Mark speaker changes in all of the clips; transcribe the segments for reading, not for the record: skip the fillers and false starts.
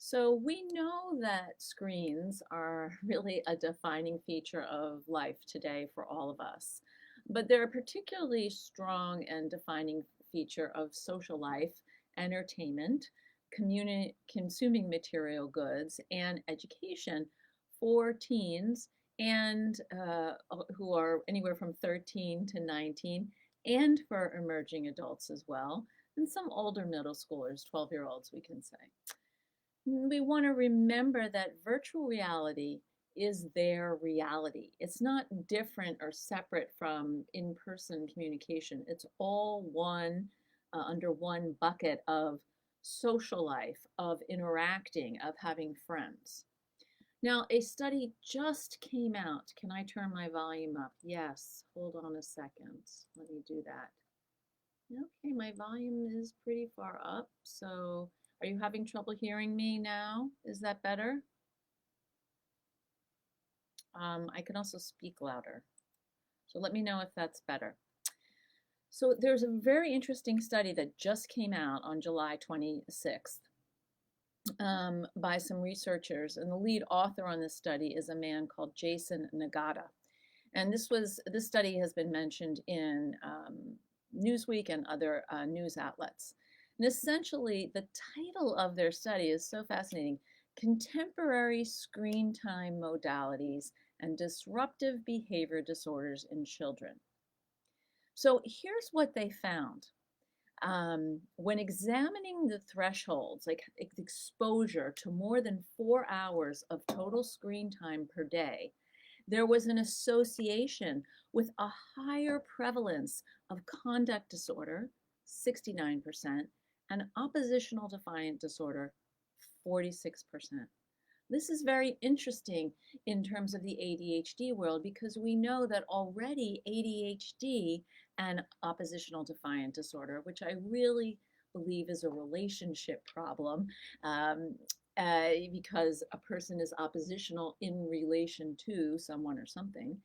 Speaker 1: So we know that screens are really a defining feature of life today for all of us, but they're a particularly strong and defining feature of social life, entertainment, consuming material goods, and education for teens and who are anywhere from 13 to 19, and for emerging adults as well, and some older middle schoolers, 12-year-olds, we can say. We want to remember that virtual reality is their reality. It's not different or separate from in-person communication. It's all one under one bucket of social life, of interacting, of having friends. Now, a study just came out. Can I turn my volume up? Yes. Hold on a second. Let me do that. Okay, my volume is pretty far up, so are you having trouble hearing me now? Is that better? I can also speak louder, so let me know if that's better. So there's a very interesting study that just came out on July 26th by some researchers, and the lead author on this study is a man called Jason Nagata. And this study has been mentioned in Newsweek and other news outlets. And essentially, the title of their study is so fascinating: Contemporary Screen Time Modalities and Disruptive Behavior Disorders in Children. So here's what they found. When examining the thresholds, like exposure to more than 4 hours of total screen time per day, there was an association with a higher prevalence of conduct disorder, 69%, and oppositional defiant disorder, 46%. This is very interesting in terms of the ADHD world because we know that already ADHD and oppositional defiant disorder, which I really believe is a relationship problem, because a person is oppositional in relation to someone or something.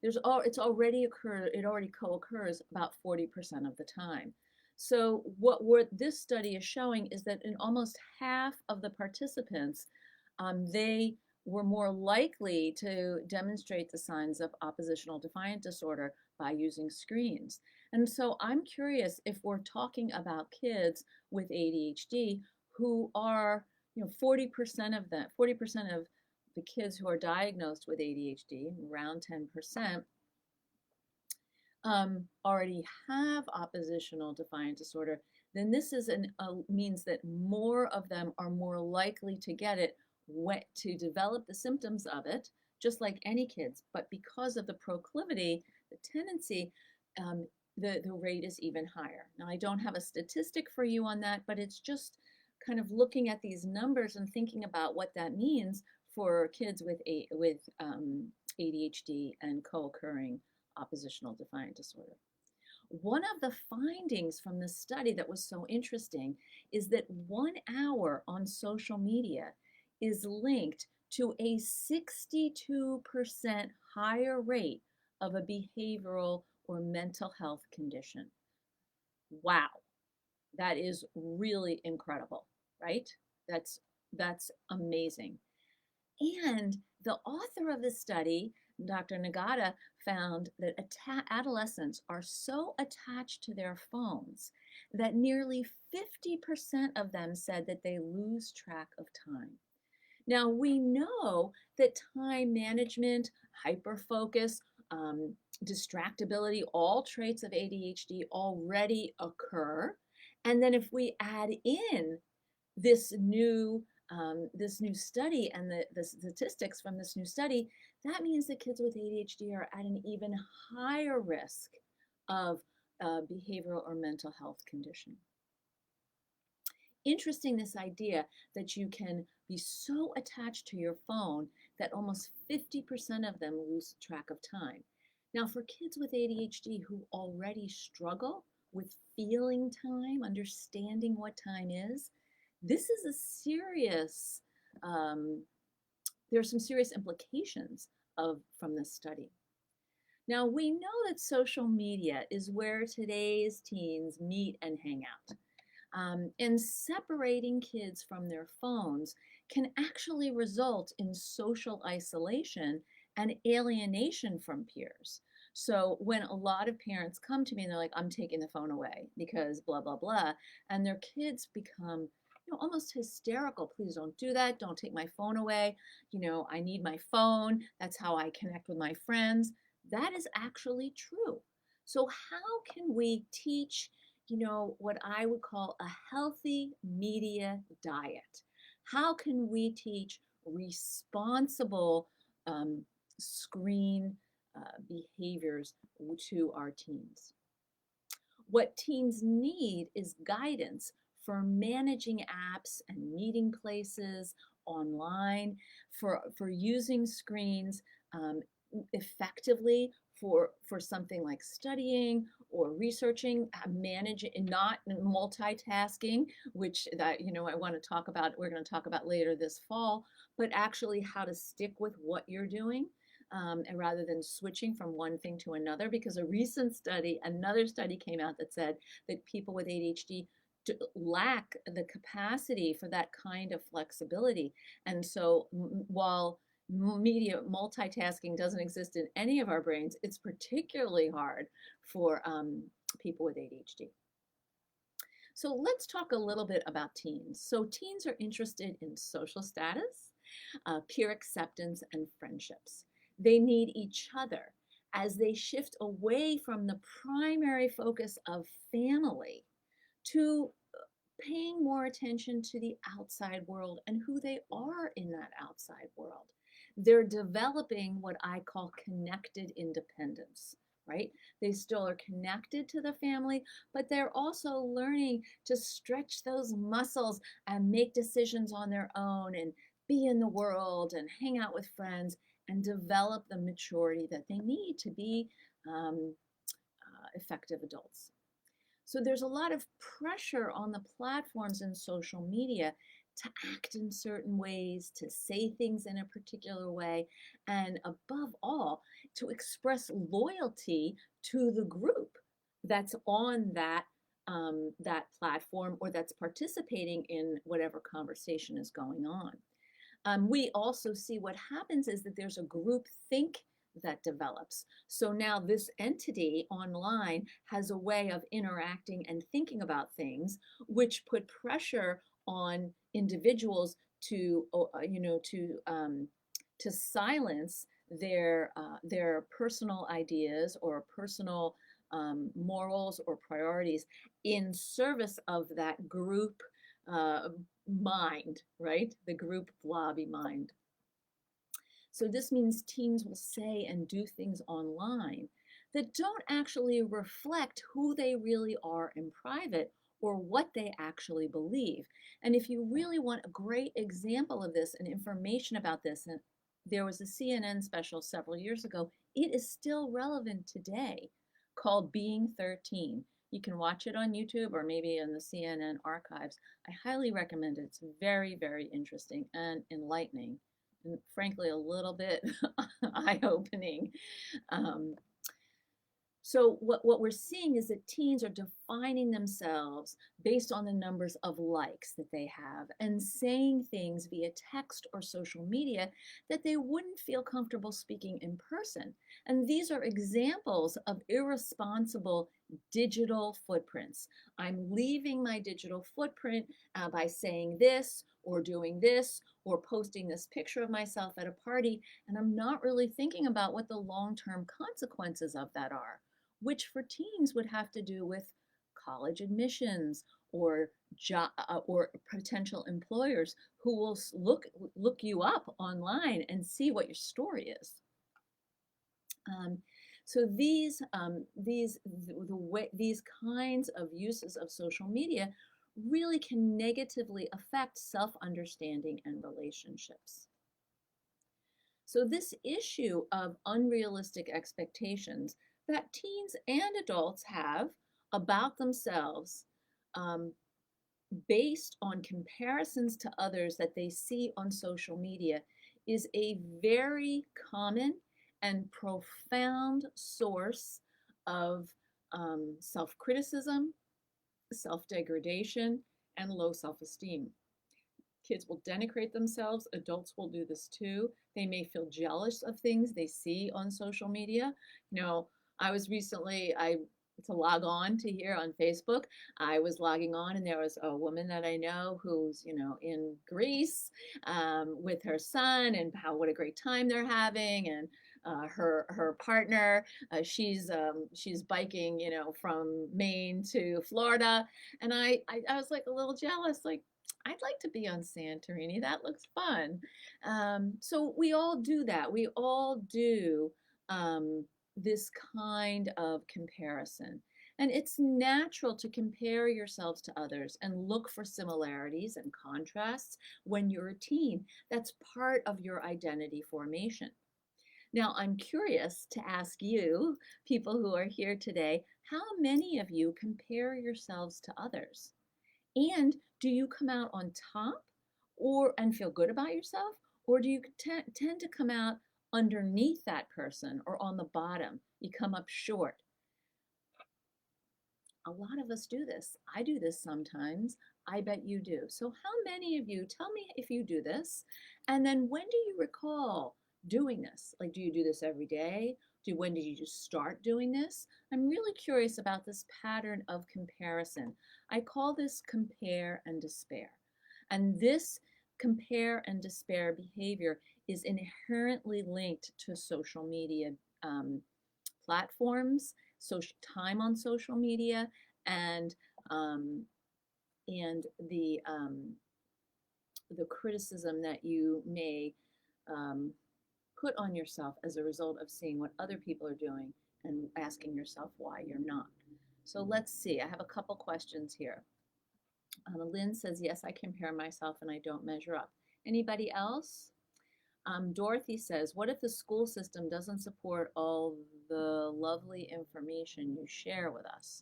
Speaker 1: It's already occurred. It already co-occurs about 40% of the time. So what this study is showing is that in almost half of the participants, they were more likely to demonstrate the signs of oppositional defiant disorder by using screens. And so I'm curious if we're talking about kids with ADHD who are, 40% of them, 40% of the kids who are diagnosed with ADHD, around 10%, already have oppositional defiant disorder, then this is means that more of them are more likely to get it, to develop the symptoms of it, just like any kids. But because of the proclivity, the tendency, the rate is even higher. Now, I don't have a statistic for you on that, but it's just kind of looking at these numbers and thinking about what that means for kids with ADHD and co-occurring oppositional defiant disorder. One of the findings from the study that was so interesting is that 1 hour on social media is linked to a 62% higher rate of a behavioral or mental health condition. Wow, that is really incredible, right? That's amazing. And the author of the study, Dr. Nagata, found that adolescents are so attached to their phones that nearly 50% of them said that they lose track of time. Now, we know that time management, hyperfocus, distractibility, all traits of ADHD already occur. And then if we add in this new study and the statistics from this new study, that means that kids with ADHD are at an even higher risk of behavioral or mental health condition. Interesting, this idea that you can be so attached to your phone that almost 50% of them lose track of time. Now, for kids with ADHD who already struggle with feeling time, understanding what time is, this is a serious, there are some serious implications from this study. Now, we know that social media is where today's teens meet and hang out. And separating kids from their phones can actually result in social isolation and alienation from peers. So when a lot of parents come to me and they're like, I'm taking the phone away because blah, blah, blah, and their kids become almost hysterical. Please don't do that. Don't take my phone away. I need my phone. That's how I connect with my friends. That is actually true. So how can we teach what I would call a healthy media diet? How can we teach responsible um, screen behaviors to our teens? What teens need is guidance for managing apps and meeting places online, for using screens effectively for something like studying or researching, managing, not multitasking, which that I want to talk about. We're going to talk about later this fall, but actually how to stick with what you're doing. And rather than switching from one thing to another, because another study came out that said that people with ADHD lack the capacity for that kind of flexibility. And so while media multitasking doesn't exist in any of our brains, it's particularly hard for people with ADHD. So let's talk a little bit about teens. So teens are interested in social status, peer acceptance, and friendships. They need each other as they shift away from the primary focus of family to paying more attention to the outside world and who they are in that outside world. They're developing what I call connected independence, right? They still are connected to the family, but they're also learning to stretch those muscles and make decisions on their own and be in the world and hang out with friends and develop the maturity that they need to be effective adults. So there's a lot of pressure on the platforms and social media to act in certain ways, to say things in a particular way, and above all, to express loyalty to the group that's on that platform or that's participating in whatever conversation is going on. We also see what happens is that there's a group think that develops. So now this entity online has a way of interacting and thinking about things, which put pressure on individuals to, to silence their personal ideas or personal morals or priorities in service of that group uh, mind, right? The group blobby mind. So this means teens will say and do things online that don't actually reflect who they really are in private or what they actually believe. And if you really want a great example of this and information about this, and there was a CNN special several years ago, it is still relevant today, called Being 13. You can watch it on YouTube or maybe in the CNN archives. I highly recommend it. It's very, very interesting and enlightening, and frankly, a little bit eye-opening. Um, so what we're seeing is that teens are defining themselves based on the numbers of likes that they have and saying things via text or social media that they wouldn't feel comfortable speaking in person. And these are examples of irresponsible digital footprints. I'm leaving my digital footprint by saying this or doing this or posting this picture of myself at a party, and I'm not really thinking about what the long-term consequences of that are, which for teens would have to do with college admissions or or potential employers who will look you up online and see what your story is. So these kinds of uses of social media really can negatively affect self-understanding and relationships. So this issue of unrealistic expectations that teens and adults have about themselves based on comparisons to others that they see on social media is a very common and profound source of self-criticism, self-degradation, and low self-esteem. Kids will denigrate themselves. Adults will do this too. They may feel jealous of things they see on social media. You know, I was recently, I to log on to here on Facebook. I was logging on, and there was a woman that I know who's, in Greece with her son, and what a great time they're having, and her partner, she's biking, from Maine to Florida, and I was like a little jealous, like I'd like to be on Santorini. That looks fun. So we all do that. We all do this kind of comparison. And it's natural to compare yourselves to others and look for similarities and contrasts when you're a teen. That's part of your identity formation. Now, I'm curious to ask you, people who are here today, how many of you compare yourselves to others? And do you come out on top and feel good about yourself? Or do you tend to come out underneath that person or on the bottom? You come up short. A lot of us do this. I do this sometimes. I bet you do. So how many of you, tell me if you do this, and then when do you recall doing this? Like, do you do this every day? When did you just start doing this? I'm really curious about this pattern of comparison. I call this compare and despair. And this compare and despair behavior is inherently linked to social media platforms, time on social media, and the criticism that you may put on yourself as a result of seeing what other people are doing and asking yourself why you're not. So let's see. I have a couple questions here. Lynn says, yes, I compare myself and I don't measure up. Anybody else? Dorothy says, what if the school system doesn't support all the lovely information you share with us?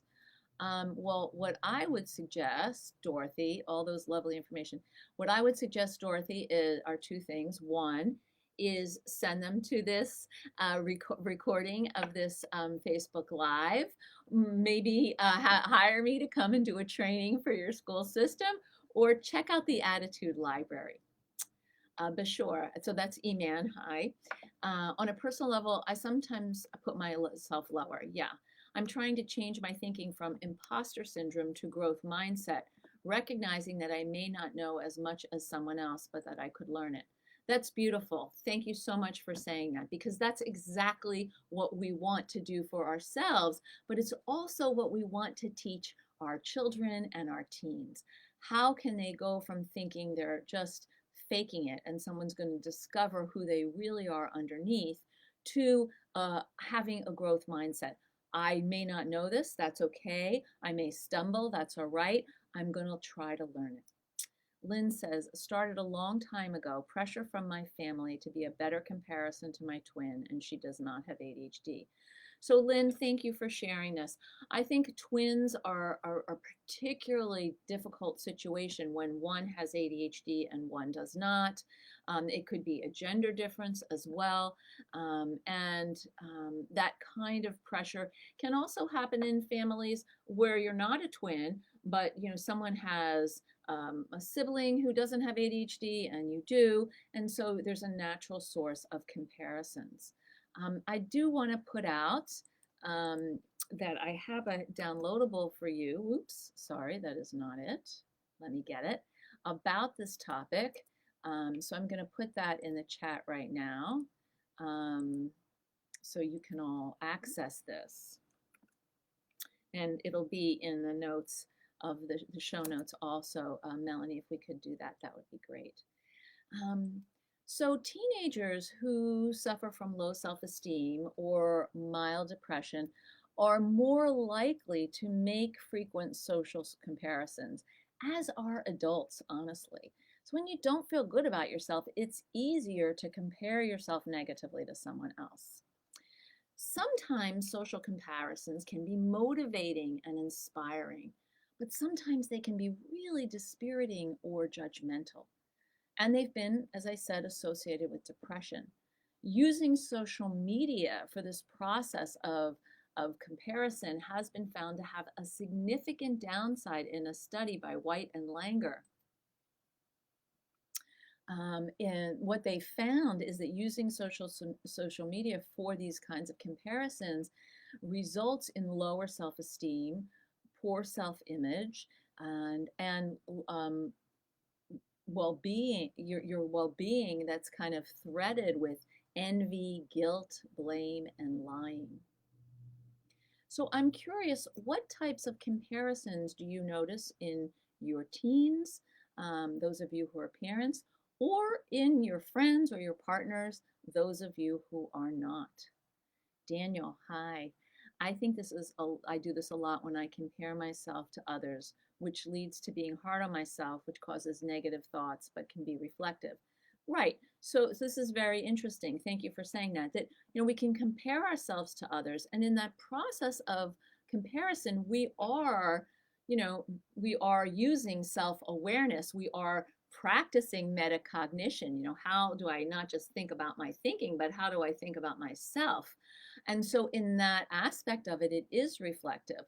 Speaker 1: Well, what I would suggest, Dorothy, all those lovely information, what I would suggest, Dorothy, are two things. One is send them to this recording of this Facebook Live. Maybe hire me to come and do a training for your school system, or check out the Attitude Library. Bashore, so that's Eman, hi. On a personal level, I sometimes put myself lower, yeah. I'm trying to change my thinking from imposter syndrome to growth mindset, recognizing that I may not know as much as someone else, but that I could learn it. That's beautiful. Thank you so much for saying that, because that's exactly what we want to do for ourselves, but it's also what we want to teach our children and our teens. How can they go from thinking they're just faking it and someone's going to discover who they really are underneath to having a growth mindset? I may not know this, that's okay. I may stumble, that's all right. I'm going to try to learn it. Lynn says, started a long time ago, pressure from my family to be a better comparison to my twin, and she does not have ADHD. So Lynn, thank you for sharing this. I think twins are a particularly difficult situation when one has ADHD and one does not. It could be a gender difference as well. That kind of pressure can also happen in families where you're not a twin, but someone has a sibling who doesn't have ADHD and you do, and so there's a natural source of comparisons. I do want to put out that I have a downloadable for you. Oops, sorry, that is not it. Let me get it. About this topic. So I'm going to put that in the chat right now so you can all access this. And it'll be in the notes of the show notes also. Melanie, if we could do that, that would be great. So teenagers who suffer from low self-esteem or mild depression are more likely to make frequent social comparisons, as are adults, honestly. So when you don't feel good about yourself, it's easier to compare yourself negatively to someone else. Sometimes social comparisons can be motivating and inspiring, but sometimes they can be really dispiriting or judgmental. And they've been, as I said, associated with depression. Using social media for this process of of comparison has been found to have a significant downside in a study by White and Langer. And what they found is that using social media for these kinds of comparisons results in lower self-esteem, poor self-image, and well-being, your well-being that's kind of threaded with envy, guilt, blame, and lying. So I'm curious, what types of comparisons do you notice in your teens, those of you who are parents, or in your friends or your partners, those of you who are not? Daniel, hi. I think I do this a lot when I compare myself to others, which leads to being hard on myself, which causes negative thoughts, but can be reflective. Right. So this is very interesting. Thank you for saying that. That, we can compare ourselves to others, and in that process of comparison, we are using self-awareness. We are practicing metacognition. How do I not just think about my thinking, but how do I think about myself? And so in that aspect of it, it is reflective.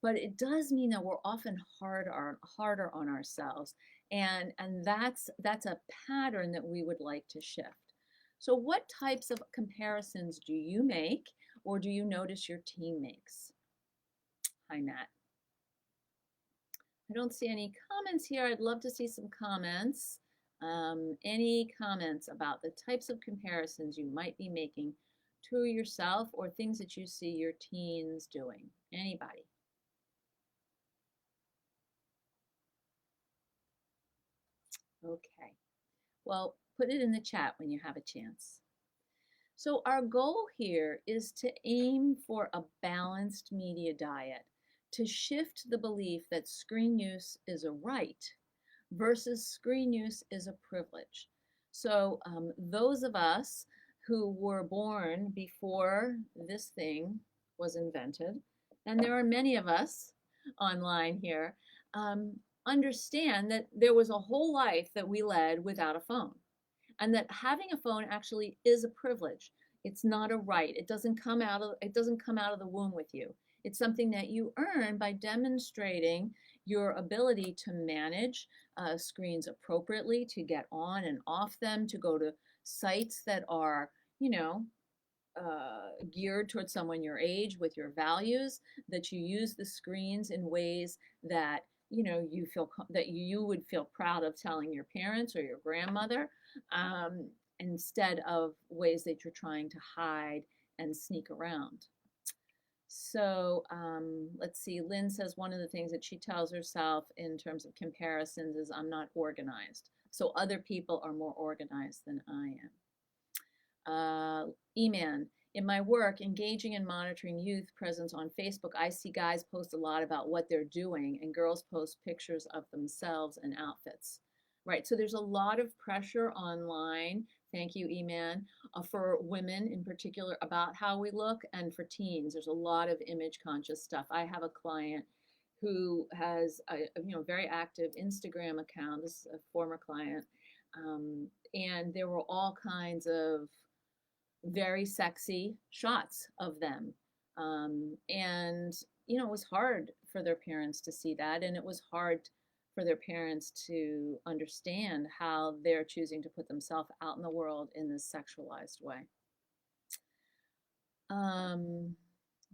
Speaker 1: But it does mean that we're often harder on ourselves. And that's a pattern that we would like to shift. So what types of comparisons do you make, or do you notice your team makes? Hi, Matt. I don't see any comments here. I'd love to see some comments. Any comments about the types of comparisons you might be making to yourself or things that you see your teens doing? Anybody? Okay. Well, put it in the chat when you have a chance. So our goal here is to aim for a balanced media diet, to shift the belief that screen use is a right versus screen use is a privilege. So those of us who were born before this thing was invented, and there are many of us online here, understand that there was a whole life that we led without a phone, and that having a phone actually is a privilege. It's not a right. It doesn't come out of the womb with you. It's something that you earn by demonstrating your ability to manage screens appropriately, to get on and off them, to go to sites that are, geared towards someone your age with your values, that you use the screens in ways that you would feel proud of telling your parents or your grandmother, instead of ways that you're trying to hide and sneak around. So let's see, Lynn says one of the things that she tells herself in terms of comparisons is, I'm not organized. So other people are more organized than I am. E-Man, in my work, engaging and monitoring youth presence on Facebook, I see guys post a lot about what they're doing, and girls post pictures of themselves and outfits. Right, so there's a lot of pressure online, thank you, E-Man, for women in particular about how we look, and for teens, there's a lot of image conscious stuff. I have a client who has a very active Instagram account. This is a former client, and there were all kinds of very sexy shots of them, and it was hard for their parents to see that, and it was hard for their parents to understand how they're choosing to put themselves out in the world in this sexualized way.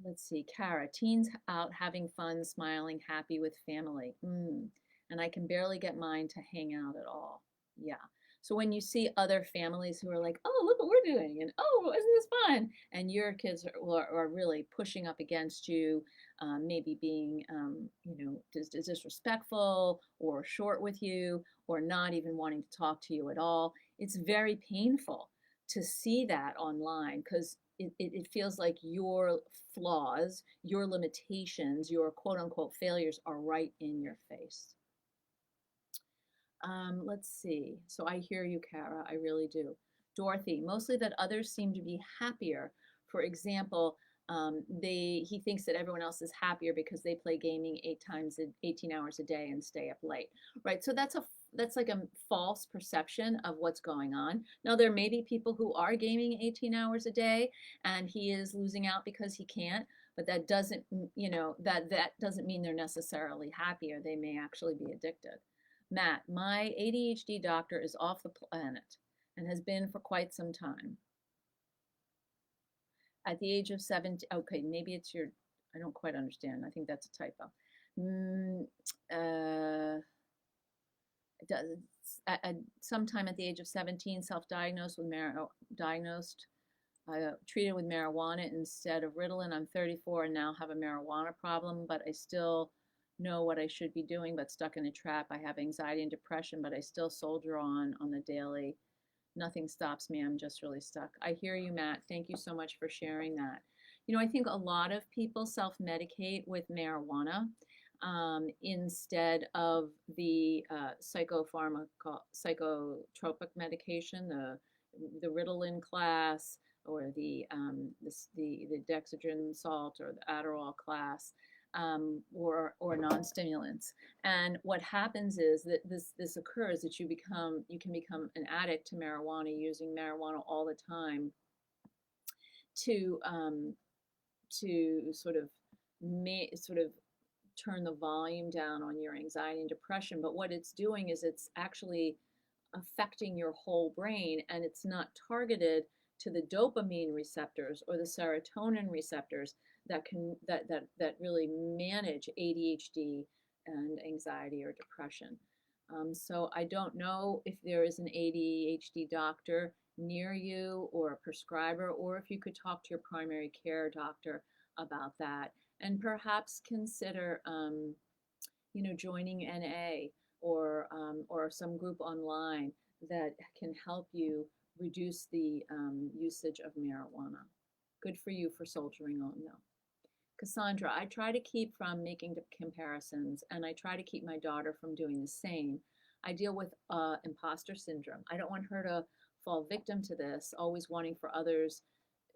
Speaker 1: Let's see, Kara, teens out having fun, smiling, happy with family. And I can barely get mine to hang out at all. Yeah. So when you see other families who are like, oh, look what we're doing, and oh, isn't this fun? And your kids are really pushing up against you, maybe being, disrespectful or short with you, or not even wanting to talk to you at all. It's very painful to see that online, because it feels like your flaws, your limitations, your quote unquote failures are right in your face. Let's see. So I hear you, Kara. I really do. Dorothy, mostly that others seem to be happier. For example, he thinks that everyone else is happier because they play gaming 18 hours a day and stay up late. Right. So that's that's like a false perception of what's going on. Now, there may be people who are gaming 18 hours a day and he is losing out because he can't, but that doesn't, that doesn't mean they're necessarily happy, or they may actually be addicted. Matt, my ADHD doctor is off the planet and has been for quite some time. At the age of 17, okay, maybe it's your, I don't quite understand. I think that's a typo. Mm, uh, Sometime at the age of 17, self-diagnosed with treated with marijuana instead of Ritalin. I'm 34 and now have a marijuana problem, but I still know what I should be doing, but stuck in a trap. I have anxiety and depression, but I still soldier on the daily. Nothing stops me. I'm just really stuck. I hear you, Matt. Thank you so much for sharing that. I think a lot of people self-medicate with marijuana instead of the psychotropic medication, the Ritalin class, or the dexedrine salt, or the Adderall class, or non-stimulants. And what happens is that this occurs, that you can become an addict to marijuana, using marijuana all the time to sort of turn the volume down on your anxiety and depression. But what it's doing is it's actually affecting your whole brain, and it's not targeted to the dopamine receptors or the serotonin receptors that really manage ADHD and anxiety or depression. So I don't know if there is an ADHD doctor near you, or a prescriber, or if you could talk to your primary care doctor about that, and perhaps consider joining NA, or some group online that can help you reduce the usage of marijuana. Good for you for soldiering on, though. Cassandra, I try to keep from making comparisons, and I try to keep my daughter from doing the same. I deal with imposter syndrome. I don't want her to fall victim to this, always waiting for others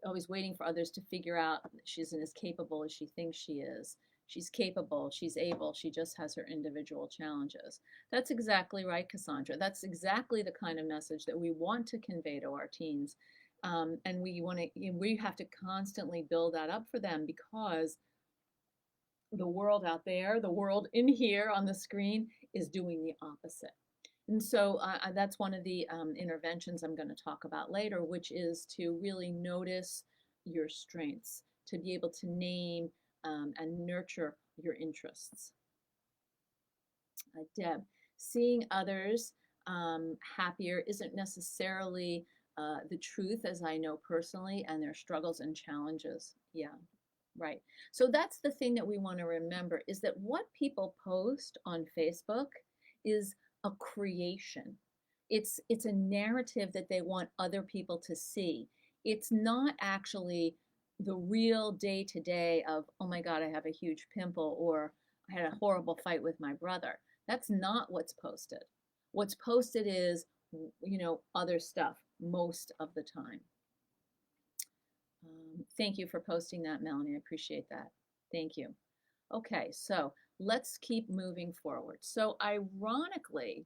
Speaker 1: to figure out she isn't as capable as she thinks she is. She's capable, she's able, she just has her individual challenges. That's exactly right, Cassandra. That's exactly the kind of message that we want to convey to our teens. And we have to constantly build that up for them, because the world out there, the world in here on the screen, is doing the opposite. And so that's one of the interventions I'm going to talk about later, which is to really notice your strengths, to be able to name and nurture your interests. Deb, seeing others happier isn't necessarily the truth, as I know personally, and their struggles and challenges. Yeah, right. So that's the thing that we want to remember, is that what people post on Facebook is a creation. It's a narrative that they want other people to see. It's not actually the real day-to-day of, oh my God, I have a huge pimple, or I had a horrible fight with my brother. That's not what's posted. What's posted is, other stuff most of the time. Thank you for posting that, Melanie. I appreciate that. Thank you. Okay, so let's keep moving forward. So ironically,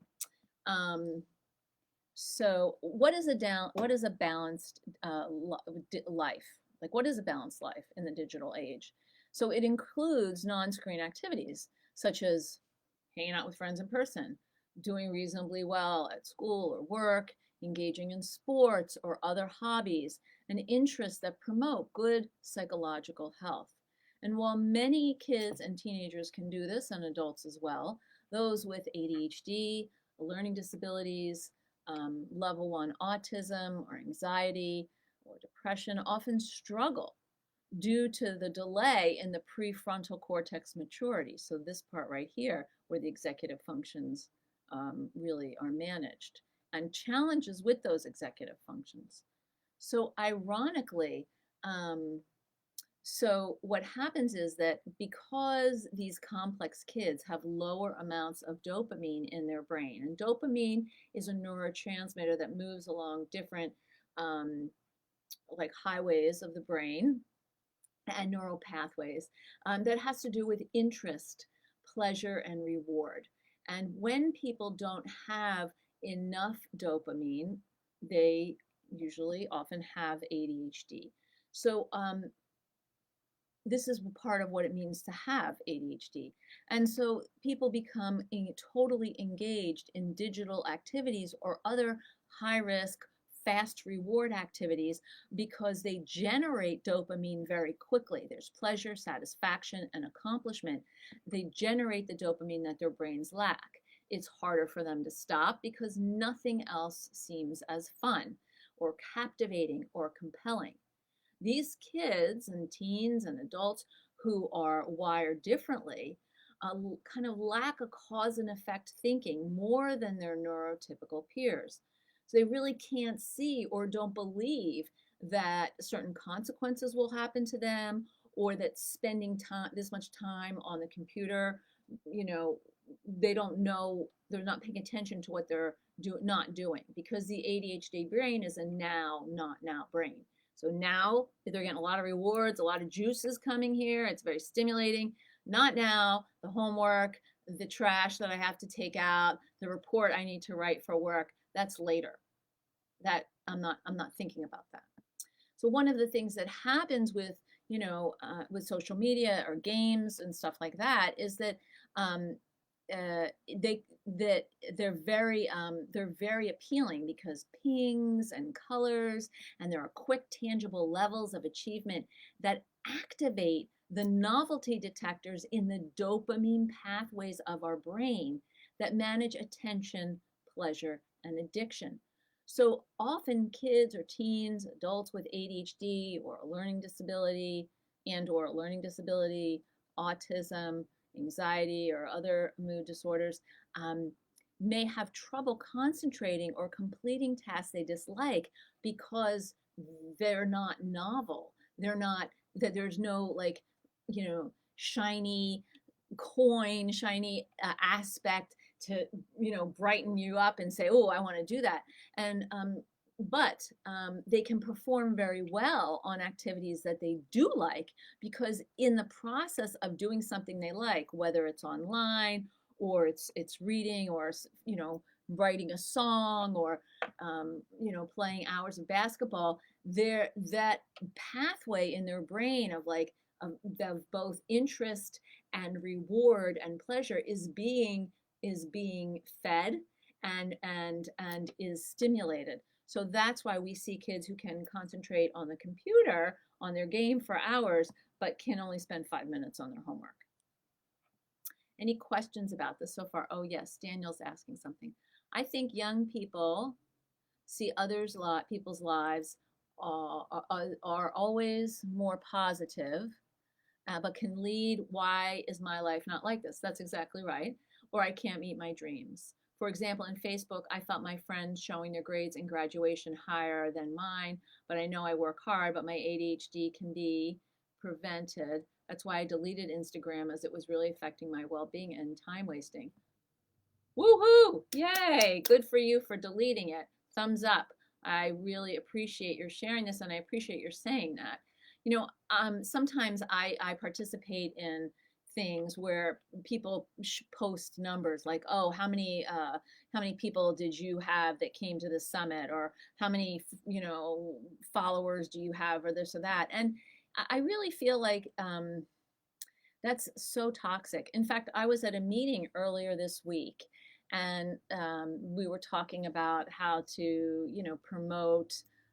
Speaker 1: so what is a balanced life? Like, what is a balanced life in the digital age? So it includes non-screen activities, such as hanging out with friends in person, doing reasonably well at school or work, engaging in sports or other hobbies, and interests that promote good psychological health. And while many kids and teenagers can do this, and adults as well, those with ADHD, learning disabilities, level 1 autism or anxiety or depression often struggle due to the delay in the prefrontal cortex maturity. So this part right here, where the executive functions really are managed, and challenges with those executive functions. So ironically, so what happens is that because these complex kids have lower amounts of dopamine in their brain, and dopamine is a neurotransmitter that moves along different like highways of the brain and neural pathways, that has to do with interest, pleasure, and reward. And when people don't have enough dopamine, they usually often have ADHD. So this is part of what it means to have ADHD. And so people become totally engaged in digital activities or other high risk, fast reward activities because they generate dopamine very quickly. There's pleasure, satisfaction, and accomplishment. They generate the dopamine that their brains lack. It's harder for them to stop because nothing else seems as fun or captivating or compelling. These kids and teens and adults who are wired differently kind of lack a cause and effect thinking more than their neurotypical peers. So they really can't see or don't believe that certain consequences will happen to them, or that spending time, this much time on the computer, you know, they don't know, they're not paying attention to what they're not doing, because the ADHD brain is a now, not now brain. So now they're getting a lot of rewards, a lot of juices coming here. It's very stimulating. Not now, the homework, the trash that I have to take out, the report I need to write for work, that's later. That I'm not thinking about that. So one of the things that happens with, with social media or games and stuff like that is that they're very appealing because pings and colors, and there are quick tangible levels of achievement that activate the novelty detectors in the dopamine pathways of our brain that manage attention, pleasure, and addiction. So often kids or teens, adults with ADHD or a learning disability autism, anxiety, or other mood disorders may have trouble concentrating or completing tasks they dislike because they're not novel. They're not, that there's no shiny coin, shiny aspect to, brighten you up and say, oh, I want to do that. And but they can perform very well on activities that they do like, because in the process of doing something they like, whether it's online or it's reading, or writing a song, or playing hours of basketball, that pathway in their brain of both interest and reward and pleasure is being fed and is stimulated. So that's why we see kids who can concentrate on the computer, on their game for hours, but can only spend 5 minutes on their homework. Any questions about this so far? Oh yes, Daniel's asking something. I think young people see people's lives are always more positive, but can lead, why is my life not like this? That's exactly right. Or I can't meet my dreams. For example, in Facebook, I felt my friends showing their grades in graduation higher than mine, but I know I work hard, but my ADHD can be prevented. That's why I deleted Instagram, as it was really affecting my well-being and time wasting. Woohoo! Yay! Good for you for deleting it. Thumbs up. I really appreciate your sharing this, and I appreciate your saying that. Sometimes I participate in things where people post numbers like, oh, how many people did you have that came to the summit, or how many followers do you have, or this or that. And I really feel like that's so toxic. In fact, I was at a meeting earlier this week, and we were talking about how to promote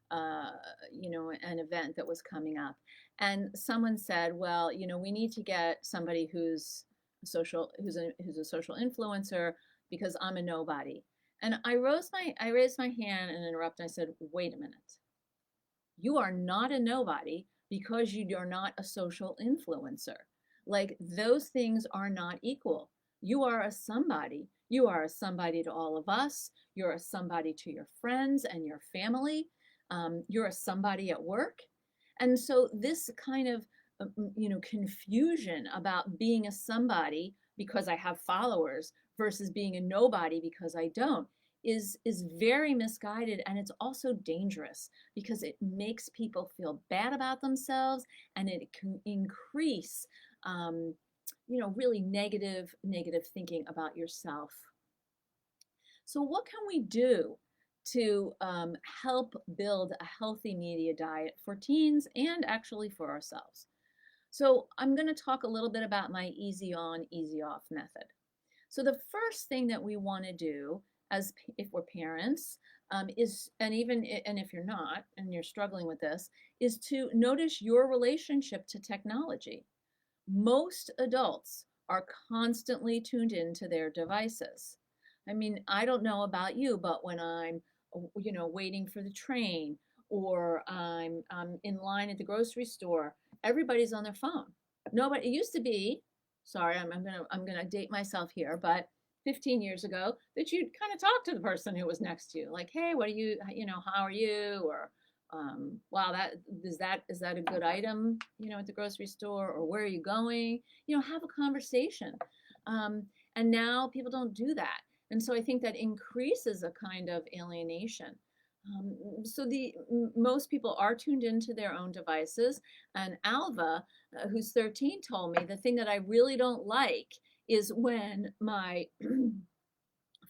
Speaker 1: an event that was coming up. And someone said, well, we need to get somebody who's a social influencer, because I'm a nobody. And I raised my hand and interrupted. I said, wait a minute. You are not a nobody because you are not a social influencer. Like, those things are not equal. You are a somebody. You are a somebody to all of us. You're a somebody to your friends and your family. You're a somebody at work. And so this kind of confusion about being a somebody because I have followers versus being a nobody because I don't is very misguided, and it's also dangerous because it makes people feel bad about themselves, and it can increase really negative thinking about yourself. So what can we do to help build a healthy media diet for teens and actually for ourselves? So I'm going to talk a little bit about my easy on, easy off method. So the first thing that we want to do as if we're parents is, and if you're not and you're struggling with this, is to notice your relationship to technology. Most adults are constantly tuned into their devices. I mean, I don't know about you, but when I'm, waiting for the train or I'm in line at the grocery store, everybody's on their phone. Nobody, it used to be, sorry, I'm gonna date myself here, but 15 years ago, that you'd kind of talk to the person who was next to you, like, hey, what are you, how are you? Or wow, that a good item, at the grocery store, or where are you going? Have a conversation. And now people don't do that. And so I think that increases a kind of alienation. So most people are tuned into their own devices. And Alva, who's 13, told me the thing that I really don't like is when my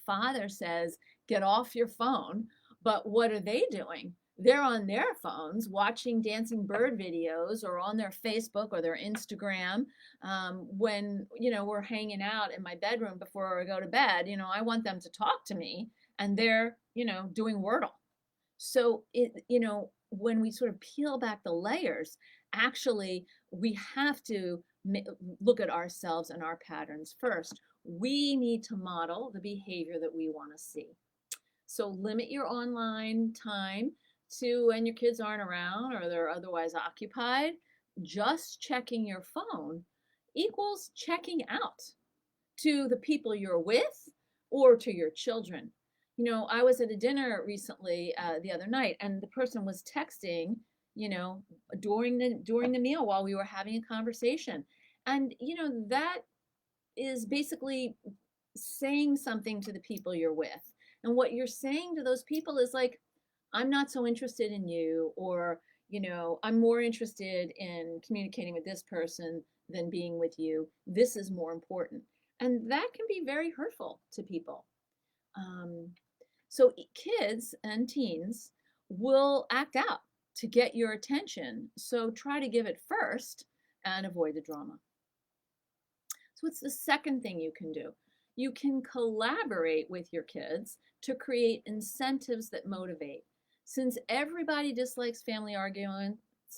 Speaker 1: father says, get off your phone. But what are they doing? They're on their phones watching dancing bird videos or on their Facebook or their Instagram. When, we're hanging out in my bedroom before I go to bed, I want them to talk to me, and they're, doing Wordle. So when we sort of peel back the layers, actually, we have to look at ourselves and our patterns first. We need to model the behavior that we want to see. So limit your online time to when your kids aren't around or they're otherwise occupied. Just checking your phone equals checking out to the people you're with or to your children. I was at a dinner recently the other night, and the person was texting, during the meal while we were having a conversation. And that is basically saying something to the people you're with. And what you're saying to those people is like, I'm not so interested in you, or, I'm more interested in communicating with this person than being with you. This is more important. And that can be very hurtful to people. So kids and teens will act out to get your attention. So try to give it first and avoid the drama. So what's the second thing you can do? You can collaborate with your kids to create incentives that motivate. Since everybody dislikes family arguments,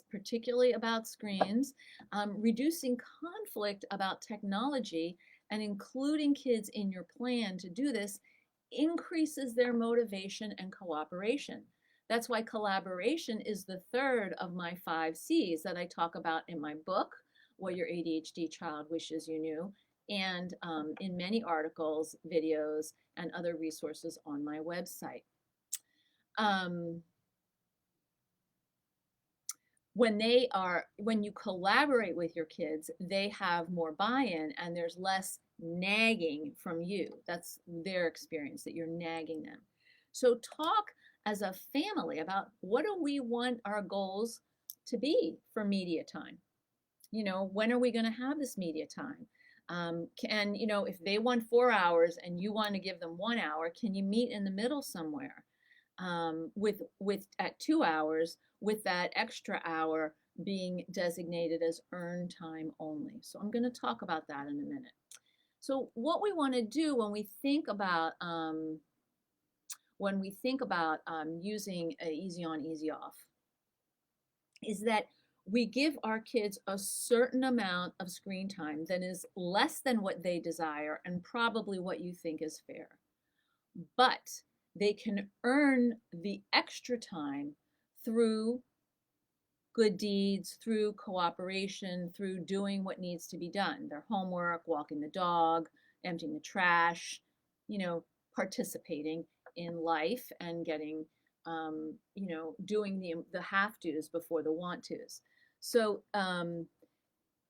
Speaker 1: particularly about screens, reducing conflict about technology and including kids in your plan to do this increases their motivation and cooperation. That's why collaboration is the third of my 5 C's that I talk about in my book, What Your ADHD Child Wishes You Knew, and in many articles, videos, and other resources on my website. When you collaborate with your kids, they have more buy-in and there's less nagging from you. That's their experience, that you're nagging them. So talk as a family about what do we want our goals to be for media time. When are we going to have this media time? And if they want 4 hours and you want to give them 1 hour, can you meet in the middle somewhere? With at 2 hours, with that extra hour being designated as earned time only. So I'm going to talk about that in a minute. So what we want to do when we think about using easy on, easy off, is that we give our kids a certain amount of screen time that is less than what they desire and probably what you think is fair. But they can earn the extra time through good deeds, through cooperation, through doing what needs to be done. Their homework, walking the dog, emptying the trash, participating in life and getting, doing the have-tos before the want-tos. So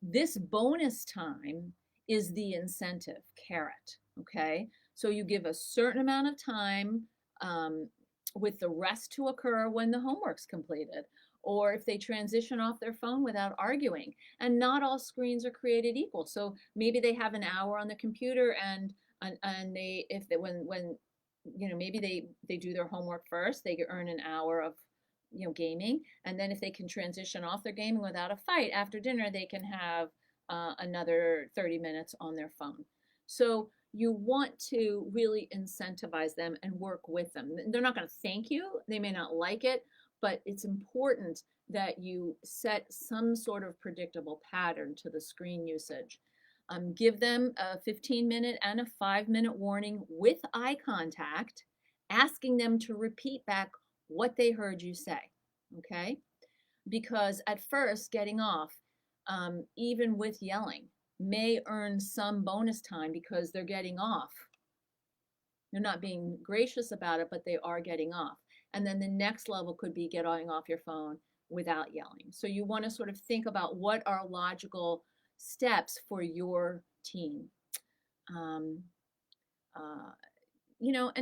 Speaker 1: this bonus time is the incentive carrot, okay? So you give a certain amount of time with the rest to occur when the homework's completed, or if they transition off their phone without arguing. And not all screens are created equal. So maybe they have an hour on the computer, and when maybe they do their homework first, they earn an hour of gaming, and then if they can transition off their gaming without a fight after dinner, they can have another 30 minutes on their phone. So you want to really incentivize them and work with them. They're not going to thank you, they may not like it, but it's important that you set some sort of predictable pattern to the screen usage. Give them a 15-minute and a 5-minute warning with eye contact, asking them to repeat back what they heard you say, okay? Because at first, getting off, even with yelling, may earn some bonus time because they're getting off. They're not being gracious about it, but they are getting off. And then the next level could be getting off your phone without yelling. So you want to sort of think about what are logical steps for your teen. And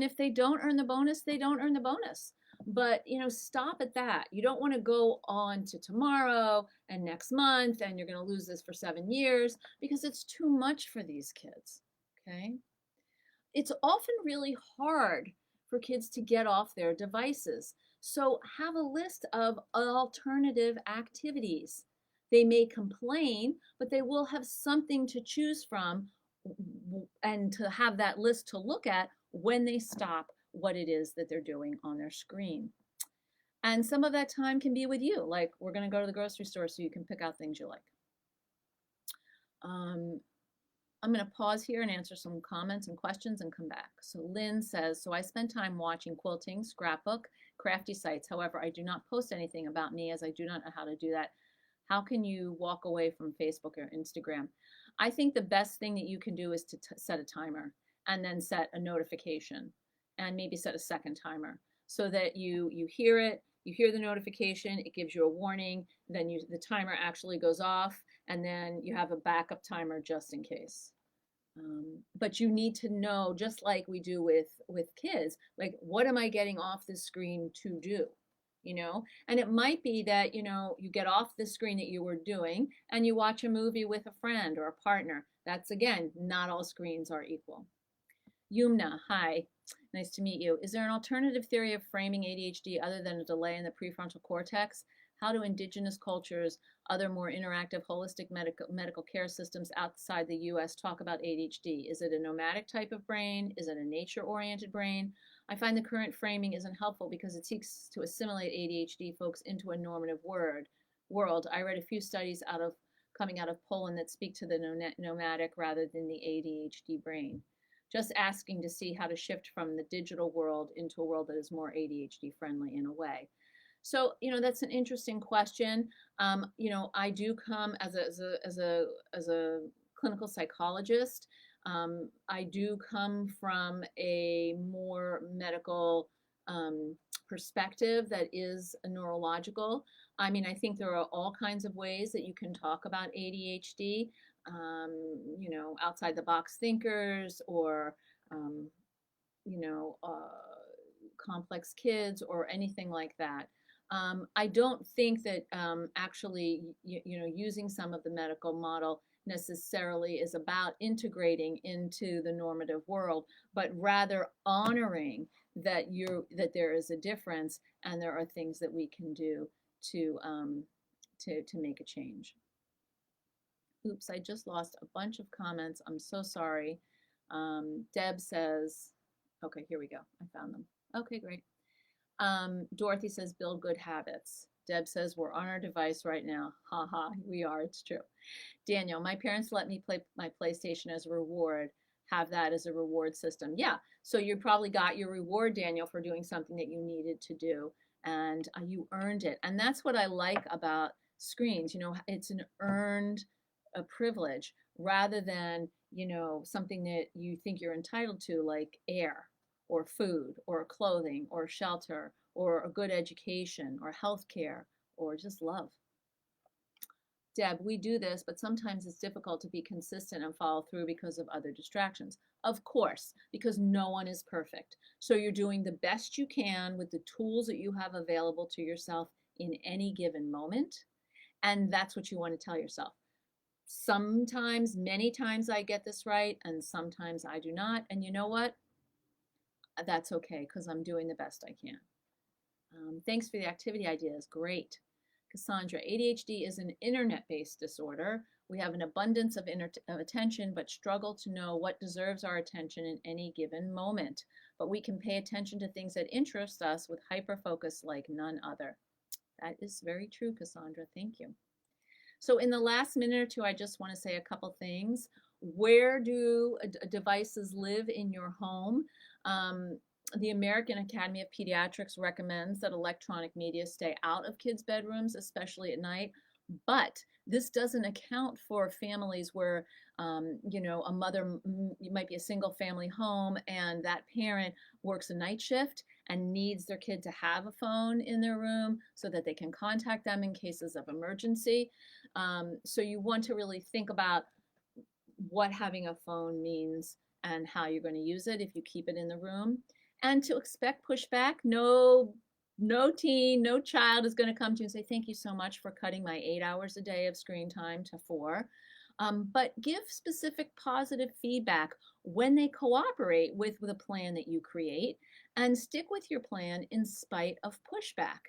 Speaker 1: if they don't earn the bonus, they don't earn the bonus. But, stop at that. You don't want to go on to tomorrow and next month, and you're going to lose this for 7 years because it's too much for these kids, okay? It's often really hard for kids to get off their devices. So have a list of alternative activities. They may complain, but they will have something to choose from and to have that list to look at when they stop what it is that they're doing on their screen. And some of that time can be with you, like we're going to go to the grocery store so you can pick out things you like. I'm going to pause here and answer some comments and questions and come back. So Lynn says, so I spend time watching quilting, scrapbook, crafty sites. However, I do not post anything about me as I do not know how to do that. How can you walk away from Facebook or Instagram? I think the best thing that you can do is to set a timer and then set a notification and maybe set a second timer so that you hear it, you hear the notification, it gives you a warning, then the timer actually goes off, and then you have a backup timer just in case. But you need to know, just like we do with kids, like, what am I getting off the screen to do? And it might be that, you get off the screen that you were doing and you watch a movie with a friend or a partner. That's, again, not all screens are equal. Yumna, hi, nice to meet you. Is there an alternative theory of framing ADHD other than a delay in the prefrontal cortex? How do indigenous cultures, other more interactive, holistic medical care systems outside the US talk about ADHD? Is it a nomadic type of brain? Is it a nature-oriented brain? I find the current framing isn't helpful because it seeks to assimilate ADHD folks into a normative world. I read a few studies coming out of Poland that speak to the nomadic rather than the ADHD brain. Just asking to see how to shift from the digital world into a world that is more ADHD friendly in a way. So, that's an interesting question. I do come as a clinical psychologist. I do come from a more medical perspective that is neurological. I mean, I think there are all kinds of ways that you can talk about ADHD. Outside the box thinkers or, complex kids or anything like that. I don't think that actually, using some of the medical model necessarily is about integrating into the normative world, but rather honoring that there is a difference and there are things that we can do to make a change. Oops, I just lost a bunch of comments. I'm so sorry. Deb says, okay, here we go. I found them. Okay, great. Dorothy says, build good habits. Deb says, we're on our device right now. Ha ha, we are, it's true. Daniel, my parents let me play my PlayStation as a reward, have that as a reward system. Yeah, so you probably got your reward, Daniel, for doing something that you needed to do, and you earned it. And that's what I like about screens. It's an earned a privilege rather than, something that you think you're entitled to, like air or food or clothing or shelter or a good education or health care or just love. Deb, we do this, but sometimes it's difficult to be consistent and follow through because of other distractions. Of course, because no one is perfect. So you're doing the best you can with the tools that you have available to yourself in any given moment. And that's what you want to tell yourself. Sometimes, many times I get this right, and sometimes I do not. And you know what? that's okay because I'm doing the best I can. Thanks for the activity ideas. Great. Cassandra, ADHD is an internet-based disorder. We have an abundance of attention, but struggle to know what deserves our attention in any given moment. But we can pay attention to things that interest us with hyper-focus like none other. That is very true, Cassandra. Thank you. So in the last minute or two, I just want to say a couple things. Where do devices live in your home? The American Academy of Pediatrics recommends that electronic media stay out of kids' bedrooms, especially at night. But this doesn't account for families where, a mother might be a single family home and that parent works a night shift and needs their kid to have a phone in their room so that they can contact them in cases of emergency. So you want to really think about what having a phone means and how you're going to use it if you keep it in the room. And to expect pushback. No teen, no child is going to come to you and say, thank you so much for cutting my 8 hours a day of screen time to 4. But give specific positive feedback when they cooperate with a plan that you create, and stick with your plan in spite of pushback.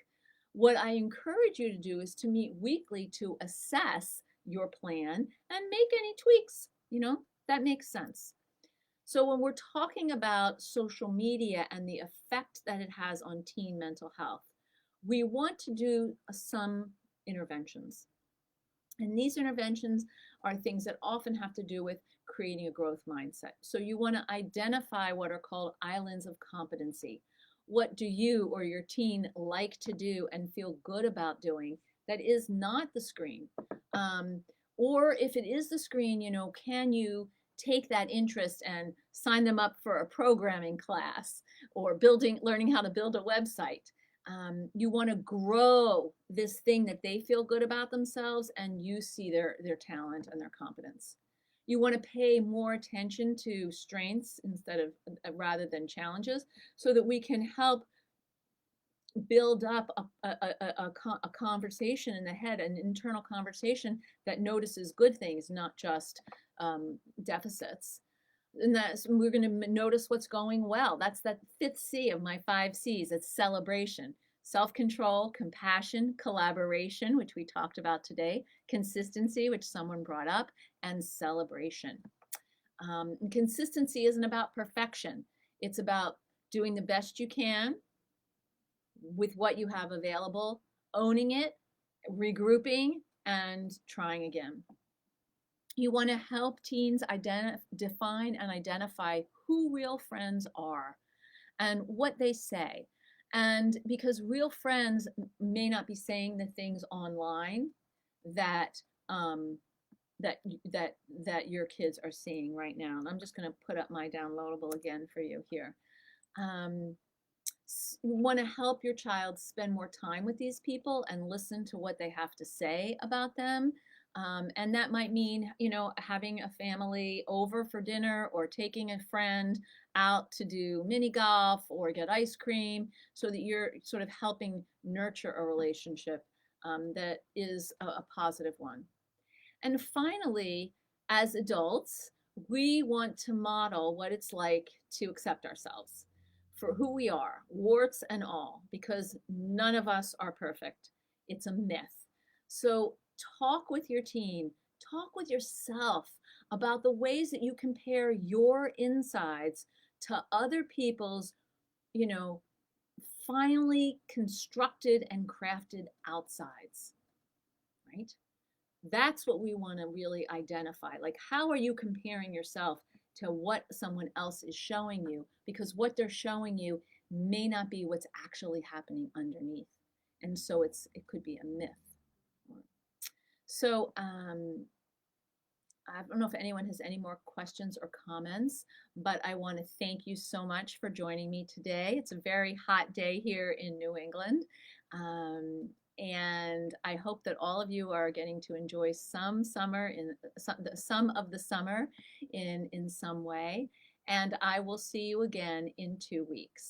Speaker 1: What I encourage you to do is to meet weekly to assess your plan and make any tweaks. That makes sense. So when we're talking about social media and the effect that it has on teen mental health, we want to do some interventions. And these interventions are things that often have to do with creating a growth mindset. So you want to identify what are called islands of competency. What do you or your teen like to do and feel good about doing that is not the screen? Or if it is the screen, can you take that interest and sign them up for a programming class or learning how to build a website? You want to grow this thing that they feel good about themselves and you see their talent and their competence. You want to pay more attention to strengths rather than challenges so that we can help build up a conversation in the head, an internal conversation that notices good things, not just deficits. And we're going to notice what's going well. That's that 5th C of my 5 C's. It's celebration, self-control, compassion, collaboration, which we talked about today, consistency, which someone brought up, and celebration. Consistency isn't about perfection. It's about doing the best you can with what you have available, owning it, regrouping, and trying again. You want to help teens define and identify who real friends are and what they say. And because real friends may not be saying the things online that your kids are seeing right now. And I'm just going to put up my downloadable again for you here. You want to help your child spend more time with these people and listen to what they have to say about them. And that might mean, having a family over for dinner or taking a friend out to do mini golf or get ice cream so that you're sort of helping nurture a relationship that is a positive one. And finally, as adults, we want to model what it's like to accept ourselves for who we are, warts and all, because none of us are perfect. It's a myth. So talk with your teen, talk with yourself about the ways that you compare your insides to other people's, finely constructed and crafted outsides, right? That's what we want to really identify. Like, how are you comparing yourself to what someone else is showing you? Because what they're showing you may not be what's actually happening underneath. And so it could be a myth. So I don't know if anyone has any more questions or comments, but I want to thank you so much for joining me today. It's a very hot day here in New England. And I hope that all of you are getting to enjoy some of the summer in some way. And I will see you again in 2 weeks.